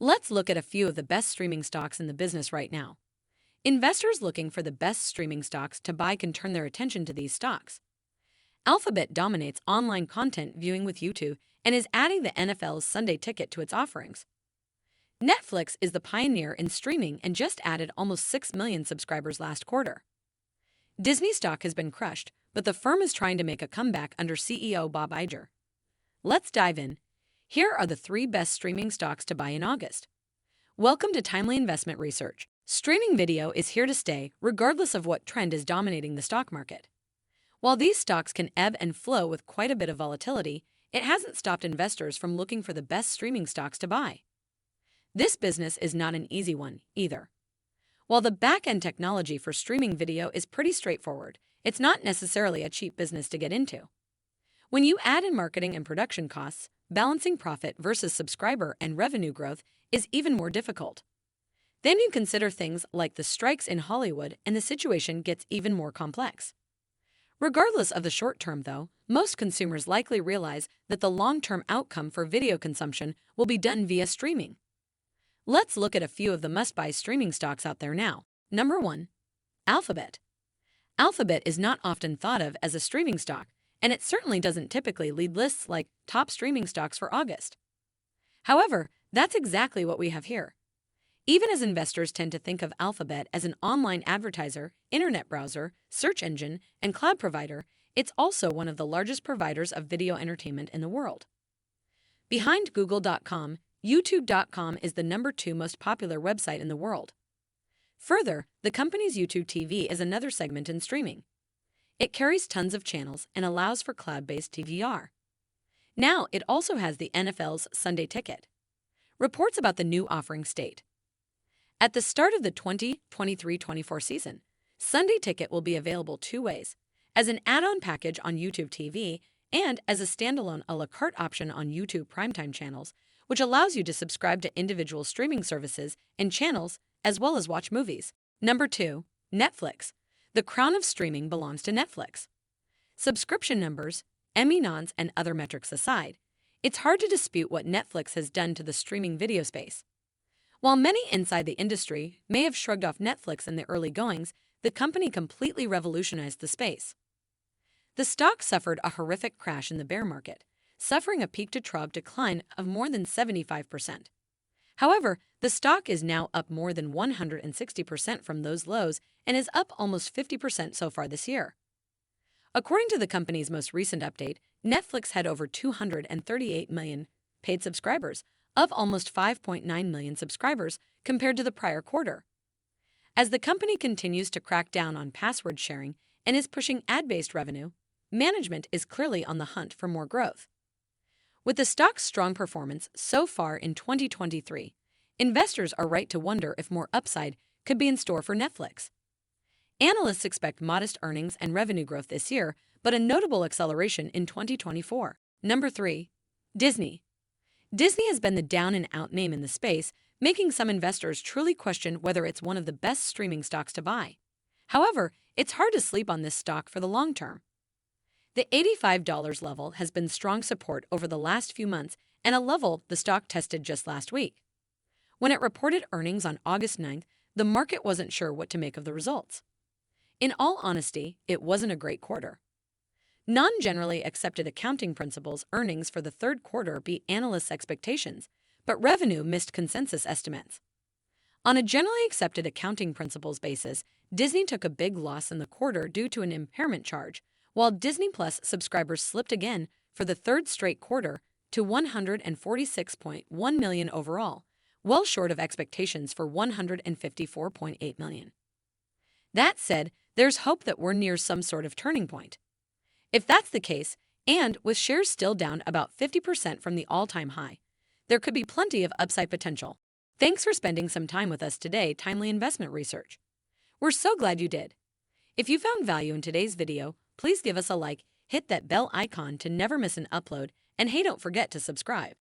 Let's look at a few of the best streaming stocks in the business right now. Investors looking for the best streaming stocks to buy can turn their attention to these stocks. Alphabet dominates online content viewing with YouTube and is adding the NFL's Sunday Ticket to its offerings. Netflix is the pioneer in streaming and just added almost 6 million subscribers last quarter. Disney stock has been crushed, but the firm is trying to make a comeback under CEO Bob Iger. Let's dive in. Here are the 3 best streaming stocks to buy in August. Welcome to Timely Investment Research. Streaming video is here to stay, regardless of what trend is dominating the stock market. While these stocks can ebb and flow with quite a bit of volatility, it hasn't stopped investors from looking for the best streaming stocks to buy. This business is not an easy one, either. While the back-end technology for streaming video is pretty straightforward, it's not necessarily a cheap business to get into. When you add in marketing and production costs, balancing profit versus subscriber and revenue growth is even more difficult. Then you consider things like the strikes in Hollywood, and the situation gets even more complex. Regardless of the short term, though, most consumers likely realize that the long-term outcome for video consumption will be done via streaming. Let's look at a few of the must-buy streaming stocks out there now. Number 1. Alphabet. Alphabet is not often thought of as a streaming stock, and it certainly doesn't typically lead lists like top streaming stocks for August. However, that's exactly what we have here. Even as investors tend to think of Alphabet as an online advertiser, internet browser, search engine, and cloud provider, it's also one of the largest providers of video entertainment in the world. Behind Google.com, YouTube.com is the number 2 most popular website in the world. Further, the company's YouTube TV is another segment in streaming. It carries tons of channels and allows for cloud-based TVR. Now, it also has the NFL's Sunday Ticket. Reports about the new offering state: at the start of the 2023-24 season, Sunday Ticket will be available 2 ways: as an add-on package on YouTube TV and as a standalone a la carte option on YouTube primetime channels, which allows you to subscribe to individual streaming services and channels as well as watch movies. Number 2. Netflix. The crown of streaming belongs to Netflix. Subscription numbers, Emmy nods, and other metrics aside, it's hard to dispute what Netflix has done to the streaming video space. While many inside the industry may have shrugged off Netflix in the early goings, the company completely revolutionized the space. The stock suffered a horrific crash in the bear market, suffering a peak-to-trough decline of more than 75%. However, the stock is now up more than 160% from those lows and is up almost 50% so far this year. According to the company's most recent update, Netflix had over 238 million paid subscribers, up almost 5.9 million subscribers compared to the prior quarter. As the company continues to crack down on password sharing and is pushing ad-based revenue, management is clearly on the hunt for more growth. With the stock's strong performance so far in 2023, investors are right to wonder if more upside could be in store for Netflix. Analysts expect modest earnings and revenue growth this year, but a notable acceleration in 2024. Number 3. Disney. Disney has been the down-and-out name in the space, making some investors truly question whether it's one of the best streaming stocks to buy. However, it's hard to sleep on this stock for the long term. The $85 level has been strong support over the last few months and a level the stock tested just last week. When it reported earnings on August 9th, the market wasn't sure what to make of the results. In all honesty, it wasn't a great quarter. Non-generally accepted accounting principles earnings for the third quarter beat analysts' expectations, but revenue missed consensus estimates. On a generally accepted accounting principles basis, Disney took a big loss in the quarter due to an impairment charge, while Disney Plus subscribers slipped again for the third straight quarter to 146.1 million overall, well short of expectations for 154.8 million. That said, there's hope that we're near some sort of turning point. If that's the case, and with shares still down about 50% from the all-time high, there could be plenty of upside potential. Thanks for spending some time with us today, Timely Investment Research. We're so glad you did. If you found value in today's video, please give us a like, hit that bell icon to never miss an upload, and hey, don't forget to subscribe.